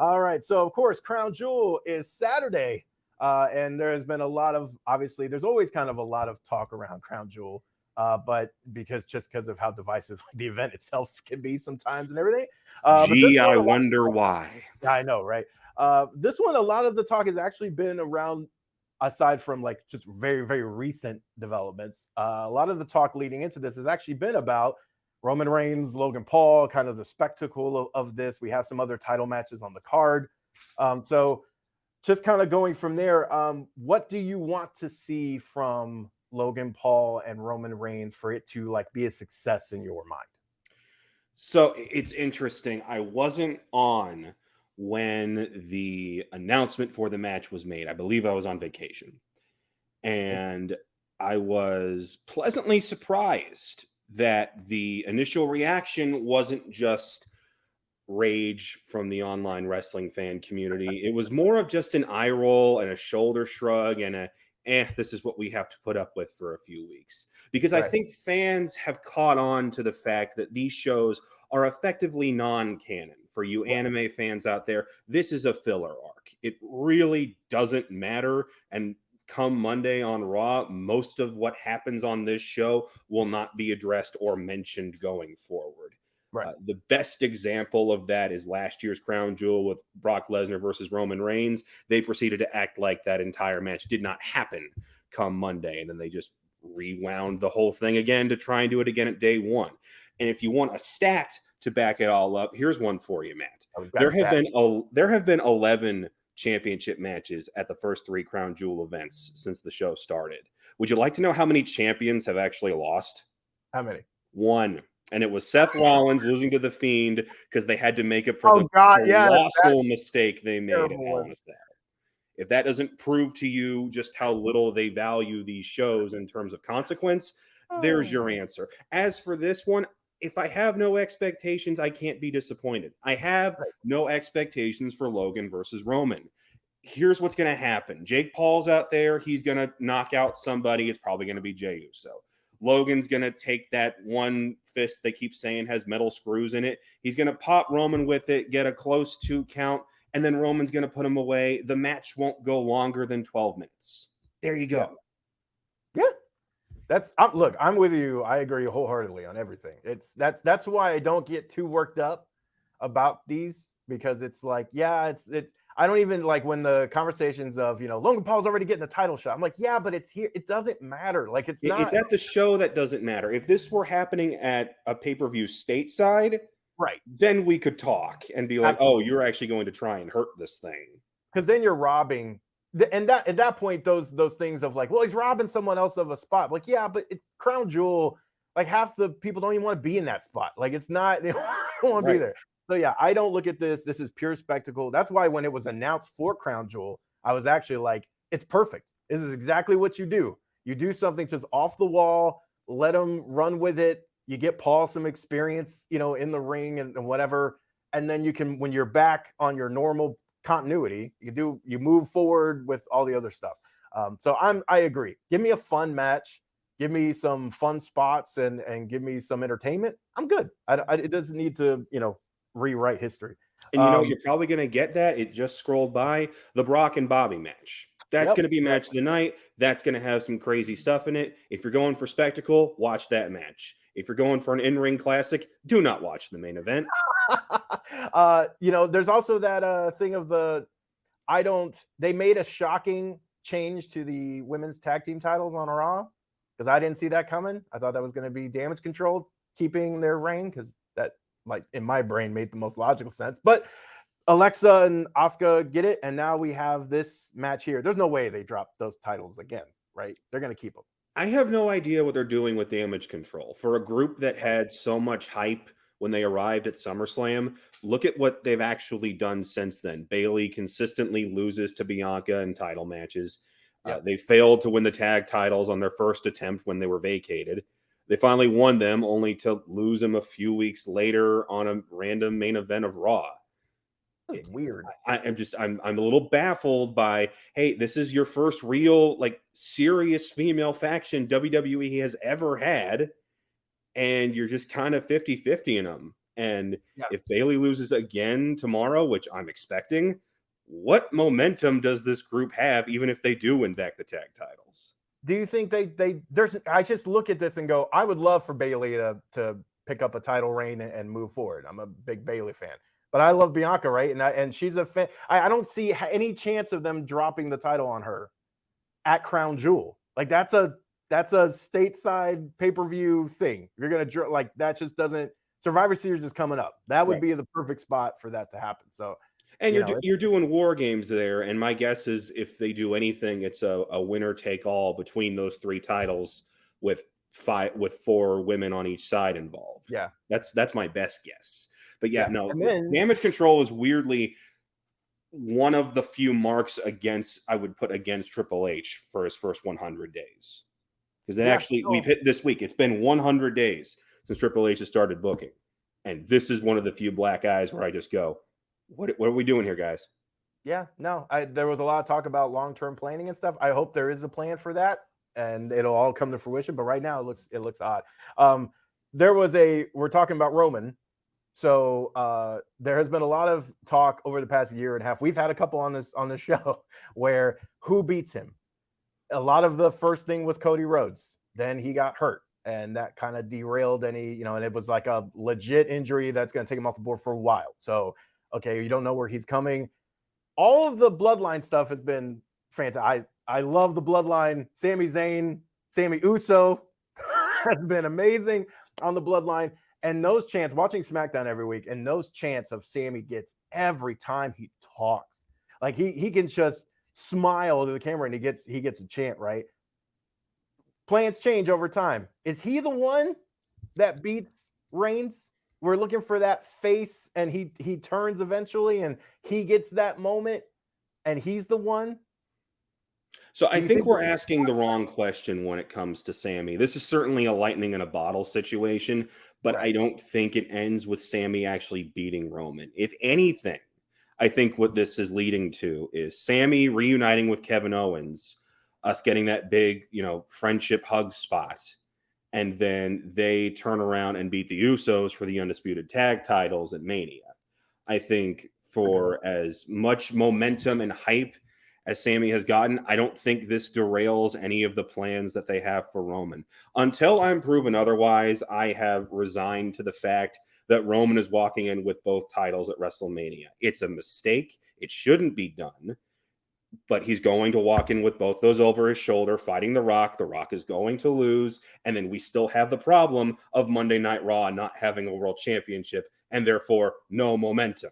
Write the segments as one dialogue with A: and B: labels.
A: All right. So, of course, Crown Jewel is Saturday. And there has been a lot of, obviously, there's always kind of a lot of talk around Crown Jewel. But because of how divisive the event itself can be sometimes and everything.
B: Gee, I wonder why.
A: I know, right? This one, a lot of the talk has actually been around, aside from like just very, very recent developments. A lot of the talk leading into this has actually been about Roman Reigns, Logan Paul, kind of the spectacle of this. We have some other title matches on the card. So just kind of going from there, what do you want to see from Logan Paul and Roman Reigns for it to like be a success in your mind?
B: So it's interesting. I wasn't on when the announcement for the match was made. I believe I was on vacation. And I was pleasantly surprised that the initial reaction wasn't just rage from the online wrestling fan community. It was more of just an eye roll and a shoulder shrug and this is what we have to put up with for a few weeks. Because I think fans have caught on to the fact that these shows are effectively non-canon. For you anime fans out there, this is a filler arc. It really doesn't matter. And come Monday on Raw, most of what happens on this show will not be addressed or mentioned going forward.
A: Right.
B: The best example of that is last year's Crown Jewel with Brock Lesnar versus Roman Reigns. They proceeded to act like that entire match did not happen come Monday. And then they just rewound the whole thing again to try and do it again at day one. And if you want a stat to back it all up, here's one for you, Matt. There have been 11 championship matches at the first 3 Crown Jewel events since the show started. Would you like to know how many champions have actually lost?
A: How many?
B: 1. And it was Seth Rollins losing to The Fiend because they had to make up for the colossal mistake they made at Hell in a Cell. If that doesn't prove to you just how little they value these shows in terms of consequence, there's your answer. As for this one, if I have no expectations, I can't be disappointed. I have no expectations for Logan versus Roman. Here's what's going to happen. Jake Paul's out there. He's going to knock out somebody. It's probably going to be Jey Uso. Logan's going to take that one fist they keep saying has metal screws in it. He's going to pop Roman with it, get a close 2 count, and then Roman's going to put him away. The match won't go longer than 12 minutes. There you go.
A: Yeah. Look, I'm with you. I agree wholeheartedly on everything. That's why I don't get too worked up about these, because it's like, it's I don't even like when the conversations of, Logan Paul's already getting a title shot. I'm like, yeah, but it's here. It doesn't matter. Like it's not.
B: It's at the show that doesn't matter. If this were happening at a pay-per-view stateside,
A: right,
B: then we could talk and be like, oh, you're actually going to try and hurt this thing.
A: Because then you're robbing. And that at that point, those things of like, well, he's robbing someone else of a spot. Like, yeah, but Crown Jewel, like half the people don't even want to be in that spot. Like it's not, they don't want to be there. So yeah, I don't look at this. This is pure spectacle. That's why when it was announced for Crown Jewel, I was actually like, it's perfect. This is exactly what you do. You do something just off the wall, let them run with it. You get Paul some experience, in the ring and whatever. And then you can, when you're back on your normal continuity, you move forward with all the other stuff. So I agree. Give me a fun match. Give me some fun spots and give me some entertainment. I'm good. It doesn't need to, rewrite history.
B: And you're probably going to get that. It just scrolled by the Brock and Bobby match. That's going to be match of the night. That's going to have some crazy stuff in it. If you're going for spectacle, watch that match. If you're going for an in-ring classic, do not watch the main event.
A: There's also that thing of they made a shocking change to the women's tag team titles on Raw, because I didn't see that coming. I thought that was going to be Damage CTRL keeping their reign, because that, like, in my brain made the most logical sense. But Alexa and Asuka get it, and now we have this match here. There's no way they drop those titles again, right? They're going to keep them.
B: I have no idea what they're doing with Damage CTRL. For a group that had so much hype when they arrived at SummerSlam, look at what they've actually done since then. Bayley consistently loses to Bianca in title matches. They failed to win the tag titles on their first attempt when they were vacated. They finally won them, only to lose them a few weeks later on a random main event of Raw.
A: It's weird.
B: I'm a little baffled by, hey, this is your first real, like, serious female faction WWE has ever had, and you're just kind of 50-50 in them. And
A: Yeah.
B: if Bayley loses again tomorrow, which I'm expecting, what momentum does this group have, even if they do win back the tag titles?
A: Do you think I just look at this and go, I would love for Bayley to pick up a title reign and move forward. I'm a big Bayley fan, but I love Bianca, right? And she's a fan. I don't see any chance of them dropping the title on her at Crown Jewel. Like that's a stateside pay-per-view thing. You're gonna like that just doesn't. Survivor Series is coming up. That would be the perfect spot for that to happen. So,
B: and you're doing War Games there, and my guess is if they do anything, it's a winner take all between those 3 titles with 4 women on each side involved.
A: Yeah,
B: that's my best guess. But
A: then,
B: Damage Control is weirdly one of the few marks I would put against Triple H for his first 100 days. Because we've hit this week. It's been 100 days since Triple H has started booking. And this is one of the few black eyes where I just go, what are we doing here, guys?
A: Yeah, no, there was a lot of talk about long-term planning and stuff. I hope there is a plan for that and it'll all come to fruition. But right now it looks odd. We're talking about Roman. So there has been a lot of talk over the past year and a half. We've had a couple on this show where who beats him. A lot of the first thing was Cody Rhodes. Then he got hurt, and that kind of derailed any, and it was like a legit injury that's going to take him off the board for a while. So, okay, you don't know where he's coming. All of the bloodline stuff has been fantastic. I love the bloodline. Sami Zayn, Sami Uso has been amazing on the bloodline. And those chants, watching SmackDown every week, and those chants of Sami gets every time he talks. Like he can just smile to the camera and he gets a chant, right? Plans change over time. Is he the one that beats Reigns? We're looking for that face, and he turns eventually, and he gets that moment, and he's the one.
B: So I think we're asking the wrong question when it comes to Sami. This is certainly a lightning in a bottle situation, but I don't think it ends with Sami actually beating Roman. If anything, I think what this is leading to is Sami reuniting with Kevin Owens, us getting that big, friendship hug spot, and then they turn around and beat the Usos for the undisputed tag titles at Mania. I think for as much momentum and hype as Sami has gotten, I don't think this derails any of the plans that they have for Roman. Until I'm proven otherwise, I have resigned to the fact that Roman is walking in with both titles at WrestleMania. It's a mistake. It shouldn't be done. But he's going to walk in with both those over his shoulder, fighting The Rock. The Rock is going to lose. And then we still have the problem of Monday Night Raw not having a world championship and therefore no momentum.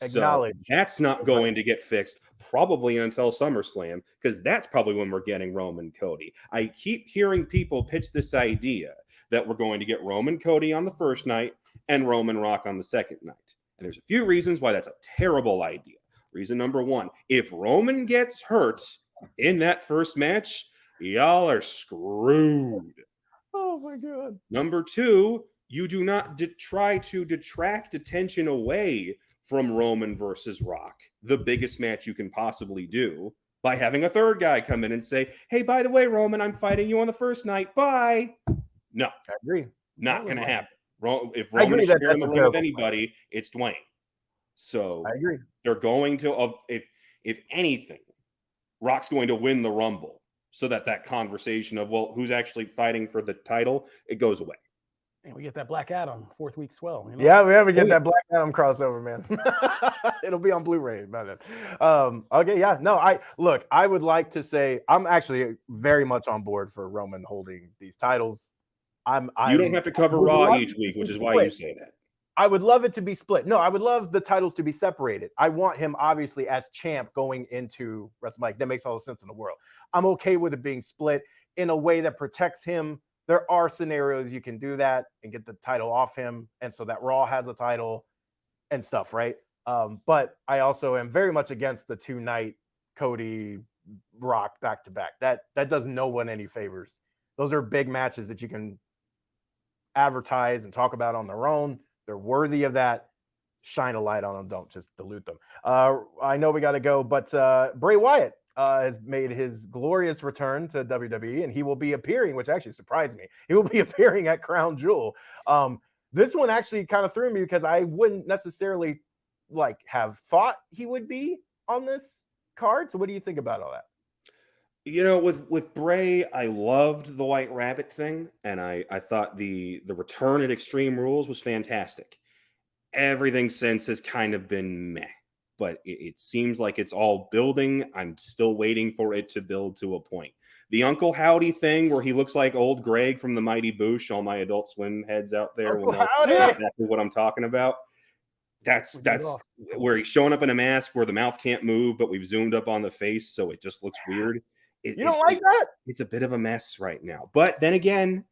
A: Acknowledge.
B: So that's not going to get fixed probably until SummerSlam, because that's probably when we're getting Roman Cody. I keep hearing people pitch this idea that we're going to get Roman Cody on the first night and Roman Rock on the second night. And there's a few reasons why that's a terrible idea. Reason number one, if Roman gets hurt in that first match, y'all are screwed.
A: Oh my God.
B: Number two, you do not try to detract attention away from Roman versus Rock, the biggest match you can possibly do, by having a third guy come in and say, hey, by the way, Roman, I'm fighting you on the first night. Bye. No.
A: I agree.
B: Not going to happen. If Roman is sharing the ring with anybody, it's Dwayne. So
A: I agree.
B: They're going to, if anything, Rock's going to win the Rumble so that conversation of, well, who's actually fighting for the title, it goes away.
C: And we get that Black Adam 4th week swell.
A: Yeah, we have to get that Black Adam crossover, man. It'll be on Blu-ray by then. Okay, yeah. No, I would like to say I'm actually very much on board for Roman holding these titles.
B: You don't have to cover Raw each week, which is why you say that.
A: I would love it to be split. No, I would love the titles to be separated. I want him obviously as champ going into WrestleMania. That makes all the sense in the world. I'm okay with it being split in a way that protects him. There are scenarios you can do that and get the title off him, and so that Raw has a title and stuff, right? But I also am very much against the 2-night Cody Rock back-to-back. That does no one any favors. Those are big matches that you can advertise and talk about on their own. They're worthy of that. Shine a light on them. Don't just dilute them. I know we got to go, but Bray Wyatt has made his glorious return to WWE, and he will be appearing, which actually surprised me. He will be appearing at Crown Jewel. This one actually kind of threw me because I wouldn't necessarily like have thought he would be on this card. So what do you think about all that?
B: With Bray, I loved the White Rabbit thing, and I thought the return at Extreme Rules was fantastic. Everything since has kind of been meh, but it seems like it's all building. I'm still waiting for it to build to a point. The Uncle Howdy thing, where he looks like old Greg from the Mighty Boosh, all my Adult Swim heads out there will know exactly what I'm talking about. That's where he's showing up in a mask where the mouth can't move, but we've zoomed up on the face, so it just looks weird.
A: You don't like that?
B: It's a bit of a mess right now. But then again,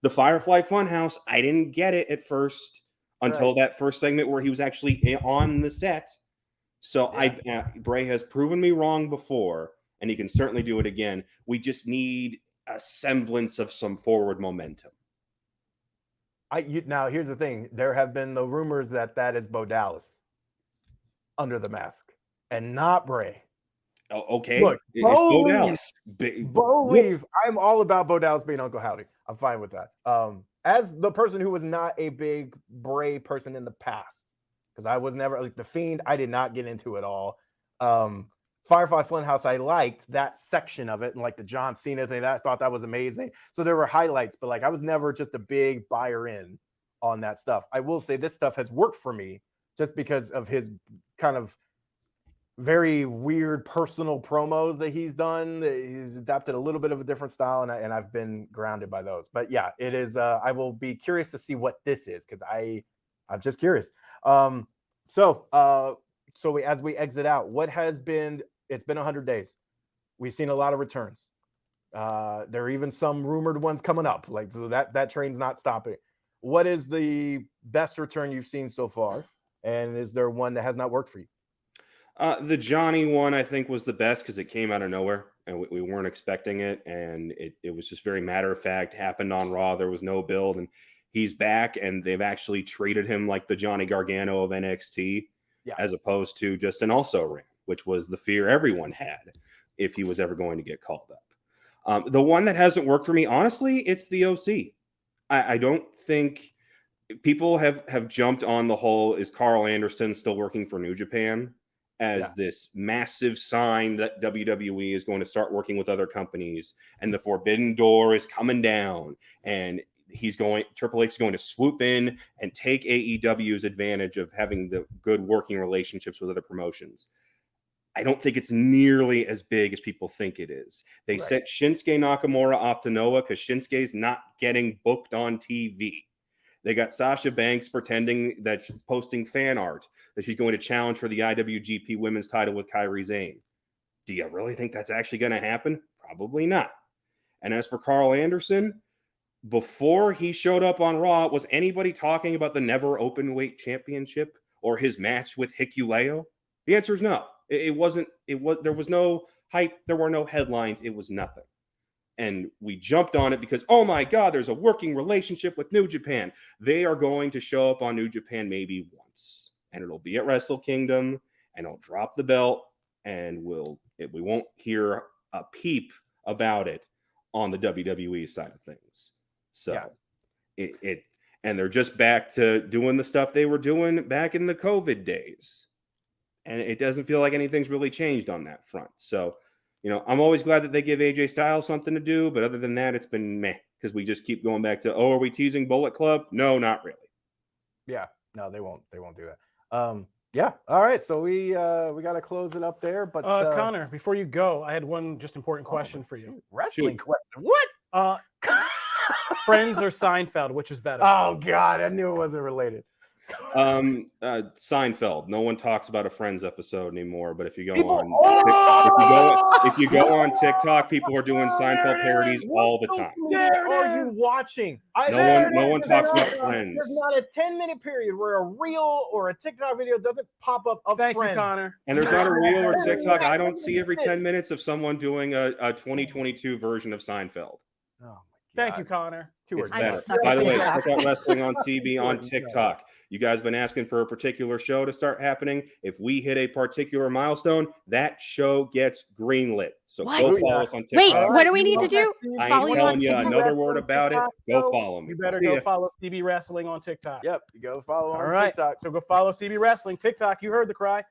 B: the Firefly Funhouse, I didn't get it at first until that first segment where he was actually on the set. So Bray has proven me wrong before, and he can certainly do it again. We just need a semblance of some forward momentum.
A: Now, here's the thing. There have been the rumors that is Bo Dallas under the mask and not Bray.
B: Oh, okay.
A: Look,
B: it's Bo Dallas.
A: Bo leave. I'm all about Bo Dallas being Uncle Howdy. I'm fine with that. As the person who was not a big Bray person in the past, because I was never like the Fiend, I did not get into it all. Firefly Funhouse, I liked that section of it, and like the John Cena thing, I thought that was amazing. So there were highlights, but like I was never just a big buyer in on that stuff. I will say this stuff has worked for me just because of his kind of very weird personal promos that he's done. He's adapted a little bit of a different style, and I've been grounded by those. But yeah, it is. I will be curious to see what this is because I'm just curious. So as we exit out, what has been? It's been 100 days. We've seen a lot of returns. There are even some rumored ones coming up. Like so that train's not stopping. What is the best return you've seen so far? And is there one that has not worked for you?
B: The Johnny one, I think, was the best because it came out of nowhere and we weren't expecting it. And it was just very matter of fact, happened on Raw. There was no build and he's back and they've actually treated him like the Johnny Gargano of NXT as opposed to just an also ran, which was the fear everyone had if he was ever going to get called up. The one that hasn't worked for me, honestly, it's the OC. I don't think people have jumped on the whole, is Carl Anderson still working for New Japan? As this massive sign that WWE is going to start working with other companies and the forbidden door is coming down and Triple H is going to swoop in and take AEW's advantage of having the good working relationships with other promotions. I don't think it's nearly as big as people think it is. They sent Shinsuke Nakamura off to Noah because Shinsuke's not getting booked on TV. They got Sasha Banks pretending that she's posting fan art that she's going to challenge for the IWGP Women's title with Kairi Sane. Do you really think that's actually going to happen? Probably not. And as for Carl Anderson, before he showed up on Raw, was anybody talking about the Never Openweight Championship or his match with Hikuleo? The answer is no. There was no hype. There were no headlines. It was nothing. And we jumped on it because, oh my God, there's a working relationship with New Japan. They are going to show up on New Japan maybe once. And it'll be at Wrestle Kingdom. And it'll drop the belt. And we won't hear a peep about it on the WWE side of things. So and they're just back to doing the stuff they were doing back in the COVID days. And it doesn't feel like anything's really changed on that front. So, I'm always glad that they give AJ Styles something to do, but other than that, it's been meh because we just keep going back to, are we teasing Bullet Club? No, not really.
A: Yeah, no, they won't do that. Yeah, all right, so we got to close it up there. But
C: Connor, before you go, I had one just important question for you.
A: Wrestling question? What?
C: Friends or Seinfeld, which is better?
A: Oh God, I knew it wasn't related.
B: Seinfeld. No one talks about a Friends episode anymore. But if you go on TikTok, people are doing Seinfeld parodies all the time.
A: Are you watching?
B: No one talks about Friends.
A: There's not a 10-minute period where a reel or a TikTok video doesn't pop up of
C: Thank
A: Friends.
C: you, Connor.
B: And there's not a reel or TikTok. I don't see every 10 minutes of someone doing a 2022 version of Seinfeld.
A: Oh
C: Thank you, Connor.
A: Two
B: It's
A: words.
D: I
B: better.
D: suck
B: By
D: at
B: the way,
D: TikTok.
B: check out Wrestling on CB on
A: Good.
B: TikTok. You guys been asking for a particular show to start happening. If we hit a particular milestone, that show gets greenlit. So
D: What?
B: go follow us on
D: Wait,
B: TikTok.
D: what do we need to do?
B: I
D: Follow
B: ain't
D: you on
B: telling you
D: TikTok?
B: another word about it. Go follow me.
C: You better
B: See
C: go
B: ya.
C: follow CB Wrestling on TikTok.
A: Yep. You go follow
C: All
A: on
C: right.
A: TikTok.
C: So go follow CB Wrestling TikTok. You heard the cry.